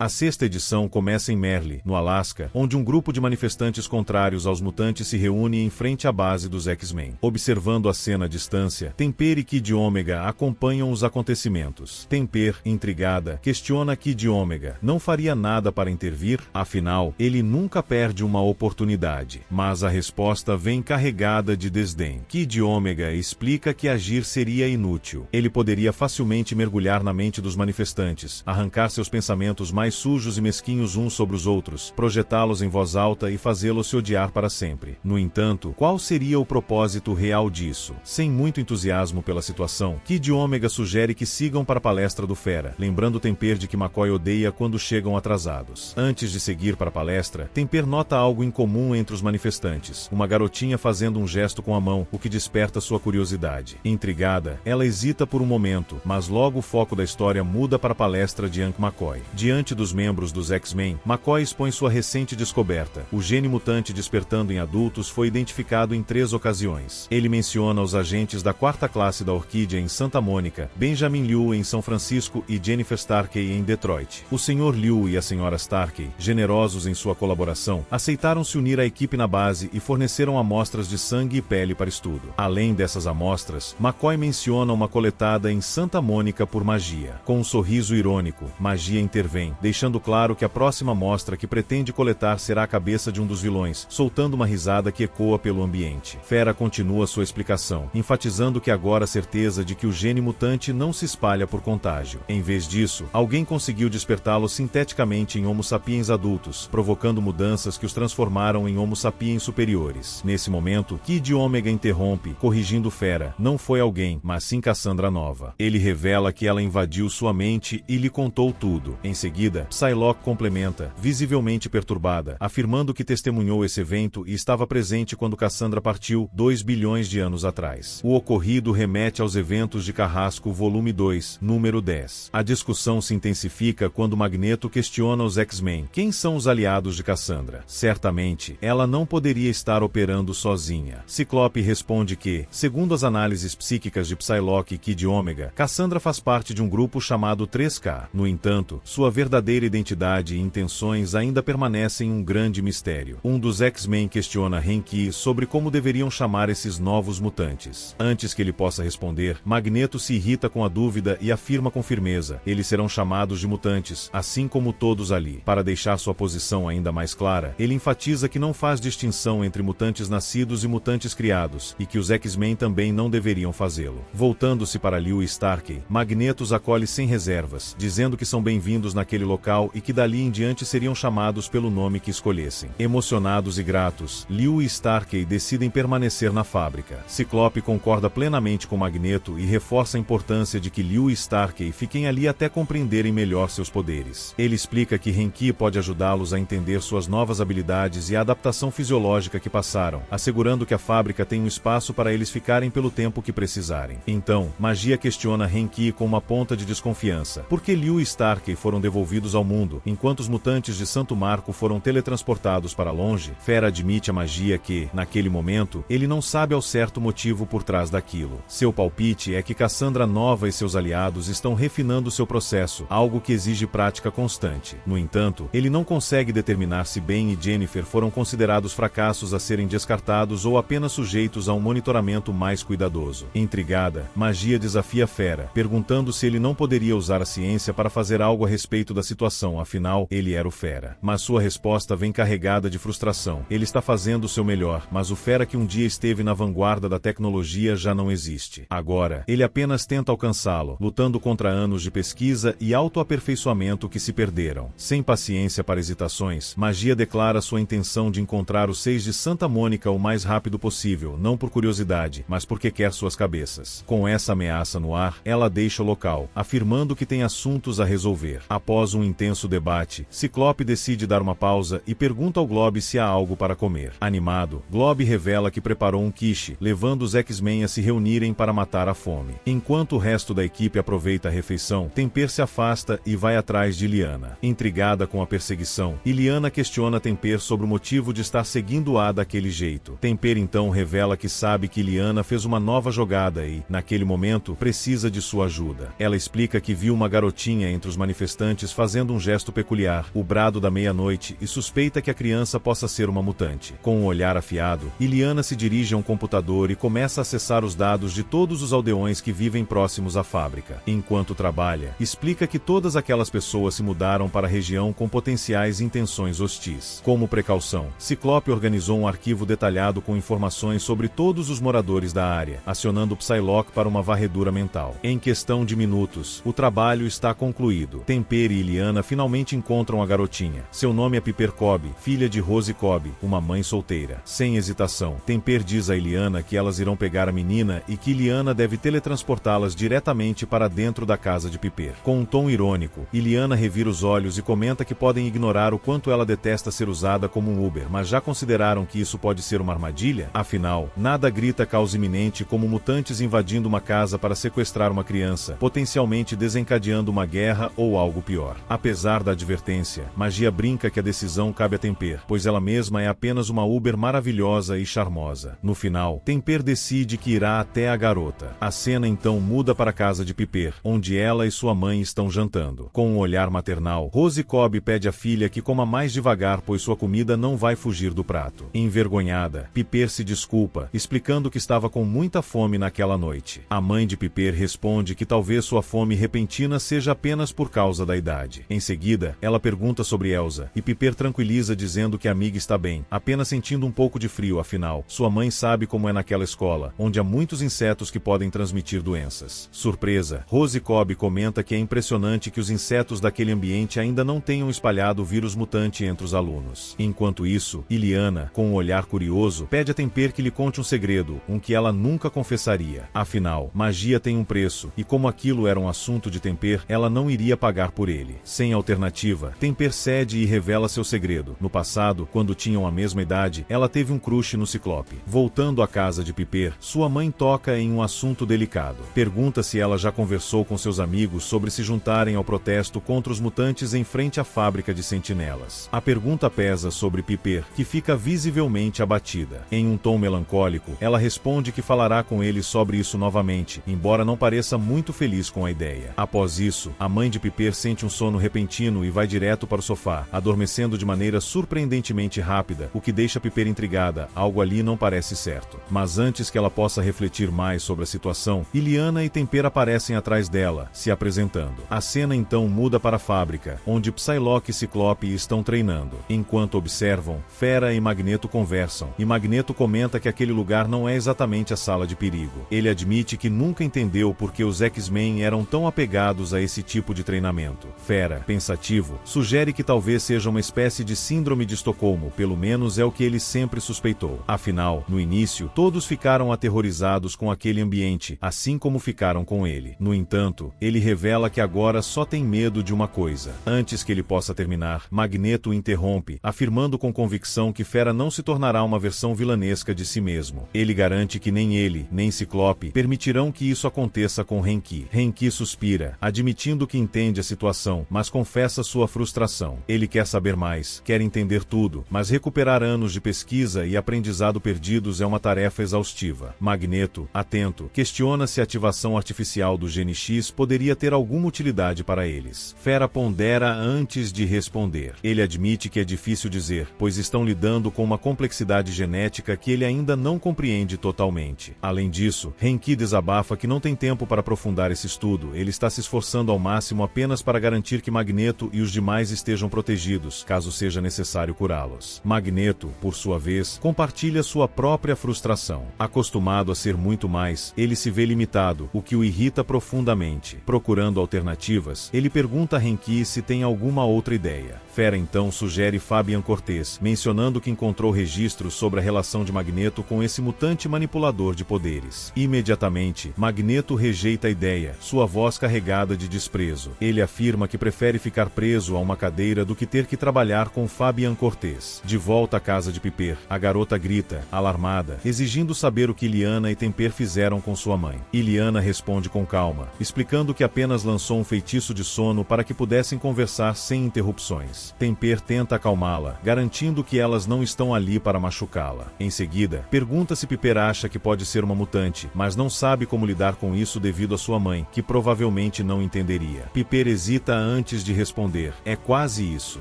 A sexta edição começa em Merle, no Alasca, onde um grupo de manifestantes contrários aos mutantes se reúne em frente à base dos X-Men. Observando a cena à distância, Temper e Kid Ômega acompanham os acontecimentos. Temper, intrigada, questiona Kid Ômega. Não faria nada para intervir? Afinal, ele nunca perde uma oportunidade. Mas a resposta vem carregada de desdém. Kid Ômega explica que agir seria inútil. Ele poderia facilmente mergulhar na mente dos manifestantes, arrancar seus pensamentos mais sujos e mesquinhos uns sobre os outros, projetá-los em voz alta e fazê-los se odiar para sempre. No entanto, qual seria o propósito real disso? Sem muito entusiasmo pela situação, Kid Ômega sugere que sigam para a palestra do Fera, lembrando Temper de que McCoy odeia quando chegam atrasados. Antes de seguir para a palestra, Temper nota algo incomum entre os manifestantes, uma garotinha fazendo um gesto com a mão, o que desperta sua curiosidade. Intrigada, ela hesita por um momento, mas logo o foco da história muda para a palestra de Hank McCoy. Diante dos membros dos X-Men, McCoy expõe sua recente descoberta. O gene mutante despertando em adultos foi identificado em 3 ocasiões. Ele menciona os agentes da 4ª classe da Orquídea em Santa Mônica, Benjamin Liu em São Francisco e Jennifer Starkey em Detroit. O Sr. Liu e a Sra. Starkey, generosos em sua colaboração, aceitaram se unir à equipe na base e forneceram amostras de sangue e pele para estudo. Além dessas amostras, McCoy menciona uma coletada em Santa Mônica por Magia. Com um sorriso irônico, Magia intervém, deixando claro que a próxima amostra que pretende coletar será a cabeça de um dos vilões, soltando uma risada que ecoa pelo ambiente. Fera continua sua explicação, enfatizando que agora há certeza de que o gene mutante não se espalha por contágio. Em vez disso, alguém conseguiu despertá-lo sinteticamente em Homo sapiens adultos, provocando mudanças que os transformaram em Homo sapiens superiores. Nesse momento, Kid Ômega interrompe, corrigindo Fera. Não foi alguém, mas sim Cassandra Nova. Ele revela que ela invadiu sua mente e lhe contou tudo. Em seguida, Psylocke complementa, visivelmente perturbada, afirmando que testemunhou esse evento e estava presente quando Cassandra partiu 2 bilhões de anos atrás. O ocorrido remete aos eventos de Carrasco Volume 2, número 10. A discussão se intensifica quando Magneto questiona os X-Men. Quem são os aliados de Cassandra? Certamente, ela não poderia estar operando sozinha. Ciclope responde que, segundo as análises psíquicas de Psylocke e Kid Ômega, Cassandra faz parte de um grupo chamado 3K. No entanto, sua verdadeira identidade e intenções ainda permanecem um grande mistério. Um dos X-Men questiona Renki sobre como deveriam chamar esses novos mutantes. Antes que ele possa responder, Magneto se irrita com a dúvida e afirma com firmeza: eles serão chamados de mutantes, assim como todos ali. Para deixar sua posição ainda mais clara, ele enfatiza que não faz distinção entre mutantes nascidos e mutantes criados, e que os X-Men também não deveriam fazê-lo. Voltando-se para Liu e Starkey, Magneto os acolhe sem reservas, dizendo que são bem-vindos naquele local e que dali em diante seriam chamados pelo nome que escolhessem. Emocionados e gratos, Liu e Starkey decidem permanecer na fábrica. Ciclope concorda plenamente com Magneto e reforça a importância de que Liu e Starkey fiquem ali até compreenderem melhor seus poderes. Ele explica que Renki pode ajudá-los a entender suas novas habilidades e a adaptação fisiológica que passaram, assegurando que a fábrica tem um espaço para eles ficarem pelo tempo que precisarem. Então, Magia questiona Renki com uma ponta de desconfiança. Por que Liu e Starkey foram devolvidos ao mundo, enquanto os mutantes de Santo Marco foram teletransportados para longe? Fera admite a Magia que, naquele momento, ele não sabe ao certo o motivo por trás daquilo. Seu palpite é que Cassandra Nova e seus aliados estão refinando seu processo, algo que exige prática constante. No entanto, ele não consegue determinar se Ben e Jennifer foram considerados fracassos a serem descartados ou apenas sujeitos a um monitoramento mais cuidadoso. Intrigada, Magia desafia Fera, perguntando se ele não poderia usar a ciência para fazer algo a respeito da situação, afinal, ele era o Fera. Mas sua resposta vem carregada de frustração. Ele está fazendo o seu melhor, mas o Fera que um dia esteve na vanguarda da tecnologia já não existe. Agora, ele apenas tenta alcançá-lo, lutando contra anos de pesquisa e autoaperfeiçoamento que se perderam. Sem paciência para hesitações, Magia declara sua intenção de encontrar os 6 de Santa Mônica o mais rápido possível, não por curiosidade, mas porque quer suas cabeças. Com essa ameaça no ar, ela deixa o local, afirmando que tem assuntos a resolver. Após um intenso debate, Ciclope decide dar uma pausa e pergunta ao Glob se há algo para comer. Animado, Glob revela que preparou um quiche, levando os X-Men a se reunirem para matar a fome. Enquanto o resto da equipe aproveita a refeição, Temper se afasta e vai atrás de Illyana. Intrigada com a perseguição, Illyana questiona Temper sobre o motivo de estar seguindo A daquele jeito. Temper então revela que sabe que Illyana fez uma nova jogada e, naquele momento, precisa de sua ajuda. Ela explica que viu uma garotinha entre os manifestantes fazendo fazendo um gesto peculiar, o brado da meia-noite, e suspeita que a criança possa ser uma mutante. Com um olhar afiado, Illyana se dirige a um computador e começa a acessar os dados de todos os aldeões que vivem próximos à fábrica. Enquanto trabalha, explica que todas aquelas pessoas se mudaram para a região com potenciais intenções hostis. Como precaução, Ciclope organizou um arquivo detalhado com informações sobre todos os moradores da área, acionando Psylocke para uma varredura mental. Em questão de minutos, o trabalho está concluído. Temper e Illyana finalmente encontram a garotinha. Seu nome é Piper Cobb, filha de Rose Cobb, uma mãe solteira. Sem hesitação, Temper diz a Illyana que elas irão pegar a menina e que Illyana deve teletransportá-las diretamente para dentro da casa de Piper. Com um tom irônico, Illyana revira os olhos e comenta que podem ignorar o quanto ela detesta ser usada como um Uber, mas já consideraram que isso pode ser uma armadilha? Afinal, nada grita caos iminente como mutantes invadindo uma casa para sequestrar uma criança, potencialmente desencadeando uma guerra ou algo pior. Apesar da advertência, Magia brinca que a decisão cabe a Temper, pois ela mesma é apenas uma Uber maravilhosa e charmosa. No final, Temper decide que irá até a garota. A cena então muda para a casa de Piper, onde ela e sua mãe estão jantando. Com um olhar maternal, Rose Cobb pede à filha que coma mais devagar, pois sua comida não vai fugir do prato. Envergonhada, Piper se desculpa, explicando que estava com muita fome naquela noite. A mãe de Piper responde que talvez sua fome repentina seja apenas por causa da idade. Em seguida, ela pergunta sobre Elsa, e Piper tranquiliza dizendo que a amiga está bem, apenas sentindo um pouco de frio, afinal, sua mãe sabe como é naquela escola, onde há muitos insetos que podem transmitir doenças. Surpresa, Rose Cobb comenta que é impressionante que os insetos daquele ambiente ainda não tenham espalhado o vírus mutante entre os alunos. Enquanto isso, Illyana, com um olhar curioso, pede a Temper que lhe conte um segredo, um que ela nunca confessaria. Afinal, magia tem um preço, e como aquilo era um assunto de Temper, ela não iria pagar por ele. Sem alternativa, Temper cede e revela seu segredo. No passado, quando tinham a mesma idade, ela teve um crush no Ciclope. Voltando à casa de Piper, sua mãe toca em um assunto delicado. Pergunta se ela já conversou com seus amigos sobre se juntarem ao protesto contra os mutantes em frente à fábrica de sentinelas. A pergunta pesa sobre Piper, que fica visivelmente abatida. Em um tom melancólico, ela responde que falará com ele sobre isso novamente, embora não pareça muito feliz com a ideia. Após isso, a mãe de Piper sente um sono repentino e vai direto para o sofá, adormecendo de maneira surpreendentemente rápida, o que deixa Piper intrigada. Algo ali não parece certo. Mas antes que ela possa refletir mais sobre a situação, Illyana e Temper aparecem atrás dela, se apresentando. A cena então muda para a fábrica, onde Psylocke e Ciclope estão treinando. Enquanto observam, Fera e Magneto conversam, e Magneto comenta que aquele lugar não é exatamente a sala de perigo. Ele admite que nunca entendeu por que os X-Men eram tão apegados a esse tipo de treinamento. Fera, pensativo, sugere que talvez seja uma espécie de síndrome de Estocolmo, pelo menos é o que ele sempre suspeitou. Afinal, no início, todos ficaram aterrorizados com aquele ambiente, assim como ficaram com ele. No entanto, ele revela que agora só tem medo de uma coisa. Antes que ele possa terminar, Magneto o interrompe, afirmando com convicção que Fera não se tornará uma versão vilanesca de si mesmo. Ele garante que nem ele, nem Ciclope, permitirão que isso aconteça com Renki. Renki suspira, admitindo que entende a situação, mas confessa sua frustração. Ele quer saber mais, quer entender tudo, mas recuperar anos de pesquisa e aprendizado perdidos é uma tarefa exaustiva. Magneto, atento, questiona se a ativação artificial do Gene X poderia ter alguma utilidade para eles. Fera pondera antes de responder. Ele admite que é difícil dizer, pois estão lidando com uma complexidade genética que ele ainda não compreende totalmente. Além disso, Renki desabafa que não tem tempo para aprofundar esse estudo, ele está se esforçando ao máximo apenas para garantir que Magneto e os demais estejam protegidos, caso seja necessário curá-los. Magneto, por sua vez, compartilha sua própria frustração. Acostumado a ser muito mais, ele se vê limitado, o que o irrita profundamente. Procurando alternativas, ele pergunta a Renki se tem alguma outra ideia. Fera então sugere Fabian Cortez, mencionando que encontrou registros sobre a relação de Magneto com esse mutante manipulador de poderes. Imediatamente, Magneto rejeita a ideia, sua voz carregada de desprezo. Ele afirma que prefere ficar preso a uma cadeira do que ter que trabalhar com Fabian Cortez. De volta à casa de Piper, a garota grita, alarmada, exigindo saber o que Illyana e Temper fizeram com sua mãe. Illyana responde com calma, explicando que apenas lançou um feitiço de sono para que pudessem conversar sem interrupções. Temper tenta acalmá-la, garantindo que elas não estão ali para machucá-la. Em seguida, pergunta se Piper acha que pode ser uma mutante, mas não sabe como lidar com isso devido à sua mãe, que provavelmente não entenderia. Piper hesita antes de responder. É quase isso.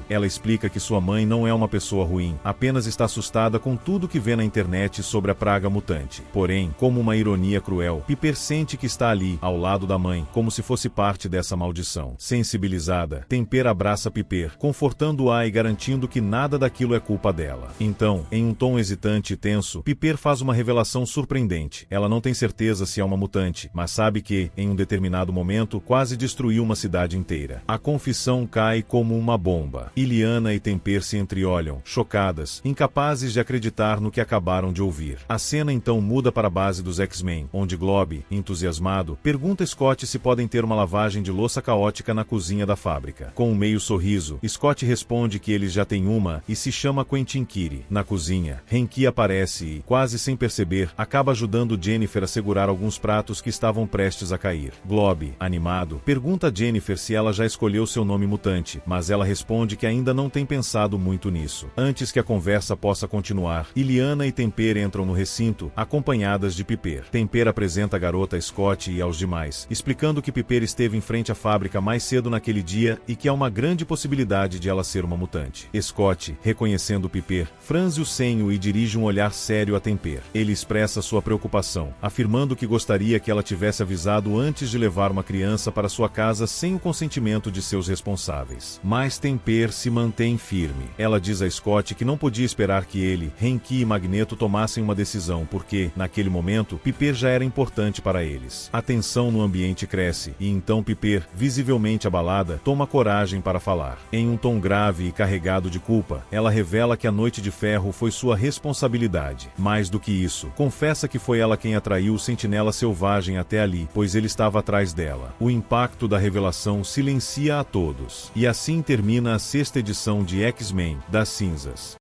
Ela explica que sua mãe não é uma pessoa ruim, apenas está assustada com tudo que vê na internet sobre a praga mutante. Porém, como uma ironia cruel, Piper sente que está ali, ao lado da mãe, como se fosse parte dessa maldição. Sensibilizada, Temper abraça Piper, confortando-a e garantindo que nada daquilo é culpa dela. Então, em um tom hesitante e tenso, Piper faz uma revelação surpreendente. Ela não tem certeza se é uma mutante, mas sabe que, em um determinado momento, quase destruiu uma cidade inteira. A confissão cai como uma bomba. Illyana e Temper se entreolham, chocadas, incapazes de acreditar no que acabaram de ouvir. A cena então muda para a base dos X-Men, onde Glob, entusiasmado, pergunta a Scott se podem ter uma lavagem de louça caótica na cozinha da fábrica. Com um meio sorriso, Scott responde que eles já têm uma e se chama Quentin Quire. Na cozinha, Renki aparece e, quase sem perceber, acaba ajudando Jennifer a segurar alguns pratos que estavam prestes a cair. Glob, animado, pergunta a Jennifer se ela já escolheu seu nome mutante, mas ela responde que ainda não tem pensado muito nisso. Antes que a conversa possa continuar, Illyana e Temper entram no recinto, acompanhadas de Piper. Temper apresenta a garota a Scott e aos demais, explicando que Piper esteve em frente à fábrica mais cedo naquele dia e que há uma grande possibilidade de ela ser uma mutante. Scott, reconhecendo Piper, franze o senho e dirige um olhar sério a Temper. Ele expressa sua preocupação, afirmando que gostaria que ela tivesse avisado antes de levar uma criança para sua casa sem o consentimento de seus responsáveis. Mas Temper se mantém firme. Ela diz a Scott que não podia esperar que ele, Renki e Magneto tomassem uma decisão porque, naquele momento, Piper já era importante para eles. A tensão no ambiente cresce e então Piper, visivelmente abalada, toma coragem para falar. Em um tom grave e carregado de culpa, ela revela que a Noite de Ferro foi sua responsabilidade. Mais do que isso, confessa que foi ela quem atraiu o Sentinela Selvagem até ali, pois ele estava atrás dela. O impacto da revelação silencia a todos. E assim termina a 6ª edição de X-Men, das Cinzas.